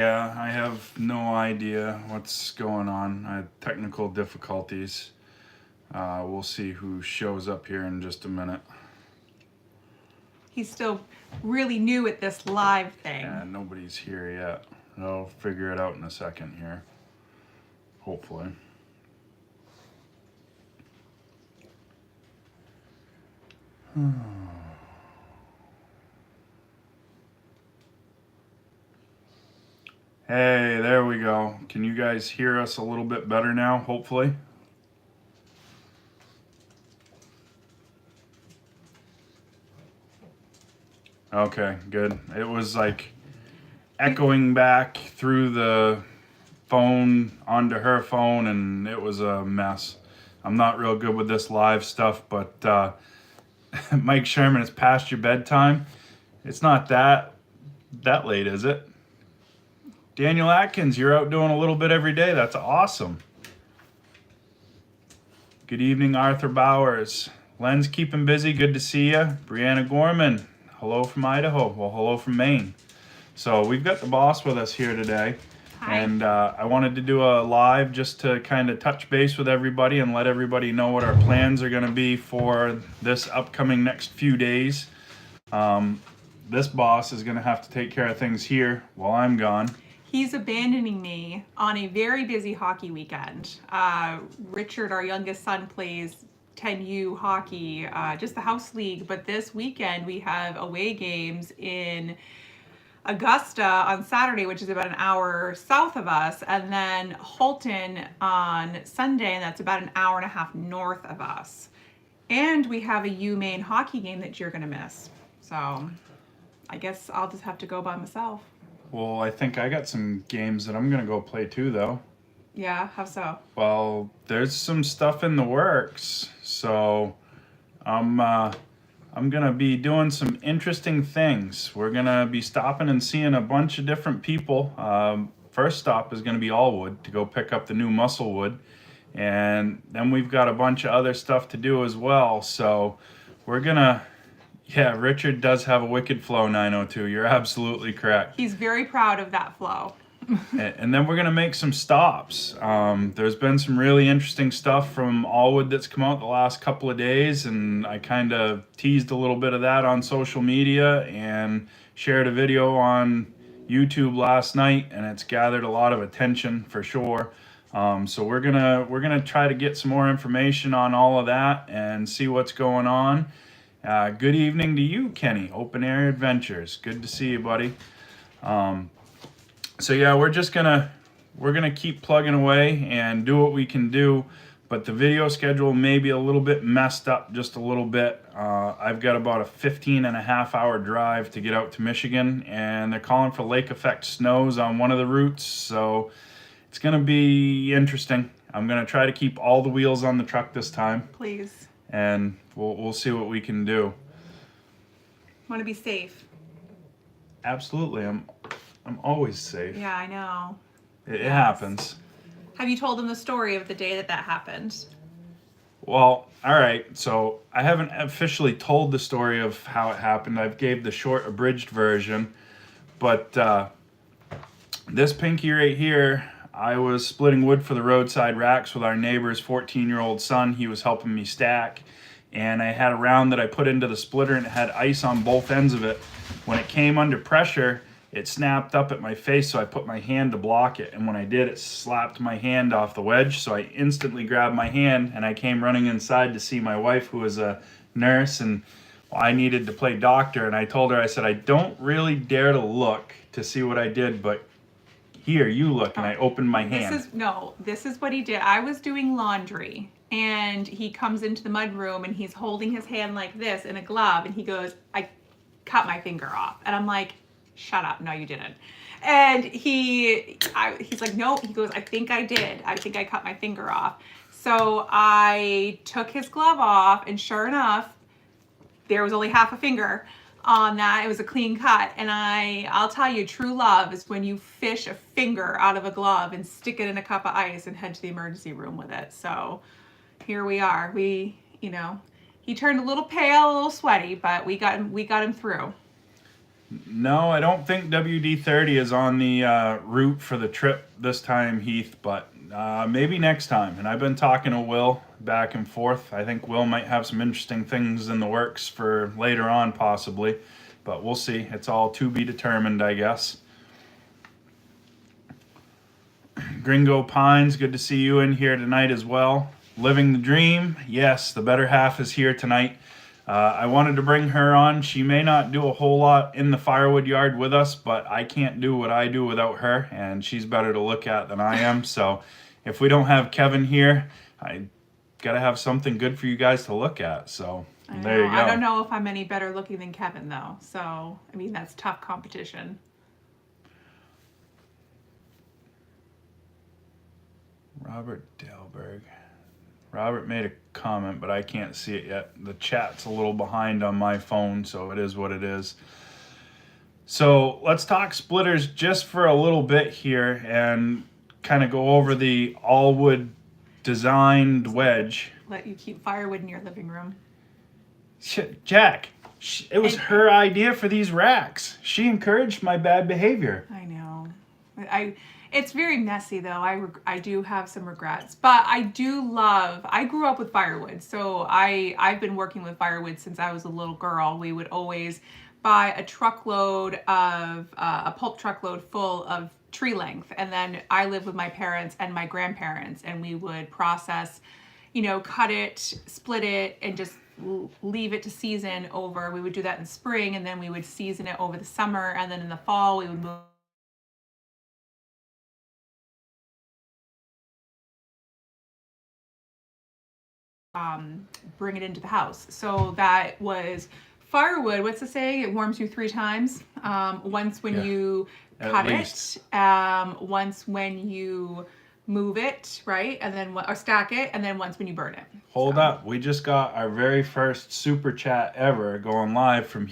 Yeah, I have no idea what's going on. I had technical difficulties. We'll see who shows up here in just a minute. He's still really new at this live thing. Yeah, nobody's here yet. I'll figure it out in a second here. Hopefully. Hey, there we go. Can you guys hear us a little bit better now, hopefully? Okay, good. It was like echoing back through the phone onto her phone, and it was a mess. I'm not real good with this live stuff, but Mike Sherman, it's past your bedtime. It's not that late, is it? Daniel Atkins, you're out doing a little bit every day. That's awesome. Good evening, Arthur Bowers. Len's keeping busy. Good to see you. Brianna Gorman, hello from Idaho. Well, hello from Maine. So we've got the boss with us here today. Hi. And I wanted to do a live just to kind of touch base with everybody and let everybody know what our plans are going to be for this upcoming next few days. This boss is going to have to take care of things here while I'm gone. He's abandoning me on a very busy hockey weekend. Richard, our youngest son, plays 10U hockey, just the house league, but this weekend we have away games in Augusta on Saturday, which is about an hour south of us, and then Holton on Sunday, and that's about an hour and a half north of us. And we have a UMaine hockey game that you're going to miss. So I guess I'll just have to go by myself. Well, I think I got some games that I'm going to go play too, though. Yeah, how so? Well, there's some stuff in the works, so I'm going to be doing some interesting things. We're going to be stopping and seeing a bunch of different people. First stop is going to be Allwood to go pick up the new Musclewood. And then we've got a bunch of other stuff to do as well. So we're going to, yeah, Richard does have a wicked flow, 902. You're absolutely correct. He's very proud of that flow. And then we're going to make some stops. There's been some really interesting stuff from Allwood that's come out the last couple of days, and I kind of teased a little bit of that on social media and shared a video on YouTube last night, and it's gathered a lot of attention for sure. So we're gonna try to get some more information on all of that and see what's going on. Good evening to you, Kenny. Open Air Adventures. Good to see you, buddy. So yeah, we're gonna keep plugging away and do what we can do, but the video schedule may be a little bit messed up just a little bit. I've got about a 15.5 hour drive to get out to Michigan, and they're calling for lake effect snows on one of the routes, so it's gonna be interesting. I'm gonna try to keep all the wheels on the truck this time. Please. And we'll see what we can do. Want to be safe. Absolutely, I'm always safe. Yeah, I know. It happens. Have you told him the story of the day that happened? Well, all right. So I haven't officially told the story of how it happened. I've gave the short abridged version, but this pinky right here, I was splitting wood for the roadside racks with our neighbor's 14-year-old son. He was helping me stack, and I had a round that I put into the splitter, and it had ice on both ends of it. When it came under pressure, it snapped up at my face, so I put my hand to block it, and when I did, it slapped my hand off the wedge, so I instantly grabbed my hand, and I came running inside to see my wife, who was a nurse, and I needed to play doctor, and I told her, I said, I don't really dare to look to see what I did, but here, you look, and I opened my hand. This is what he did. I was doing laundry, and he comes into the mudroom, and he's holding his hand like this in a glove, and he goes, I cut my finger off, and I'm like, shut up, no you didn't. And he's like, no, he goes, I think I did. I think I cut my finger off. So I took his glove off, and sure enough, there was only half a finger on that. It was a clean cut. And I'll tell you, true love is when you fish a finger out of a glove and stick it in a cup of ice and head to the emergency room with it. So here we are. He turned a little pale, a little sweaty, but we got him through. No, I don't think WD-30 is on the route for the trip this time, Heath, but maybe next time. And I've been talking to Will back and forth. I think Will might have some interesting things in the works for later on, possibly. But we'll see. It's all to be determined, I guess. Gringo Pines, good to see you in here tonight as well. Living the dream. Yes, the better half is here tonight. I wanted to bring her on. She may not do a whole lot in the firewood yard with us, but I can't do what I do without her, and she's better to look at than I am. So if we don't have Kevin here, I got to have something good for you guys to look at. So there you go. I don't know if I'm any better looking than Kevin, though. So, I mean, that's tough competition. Robert Dalberg. Robert made a comment, but I can't see it yet. The chat's a little behind on my phone, so it is what it is. So let's talk splitters just for a little bit here and kind of go over the Allwood designed wedge. Let you keep firewood in your living room. Jack, it was her idea for these racks. She encouraged my bad behavior. I know. It's very messy though. I do have some regrets, but I grew up with firewood. So I've been working with firewood since I was a little girl. We would always buy a truckload of, a pulp truckload full of tree length. And then I lived with my parents and my grandparents, and we would process, cut it, split it, and just leave it to season over. We would do that in spring, and then we would season it over the summer. And then in the fall, we would move bring it into the house. So that was firewood. What's the saying? It warms you 3 times. Once when you cut it, once when you move it, right? And then or stack it, and then once when you burn it. Hold up. We just got our very first super chat ever going live from here.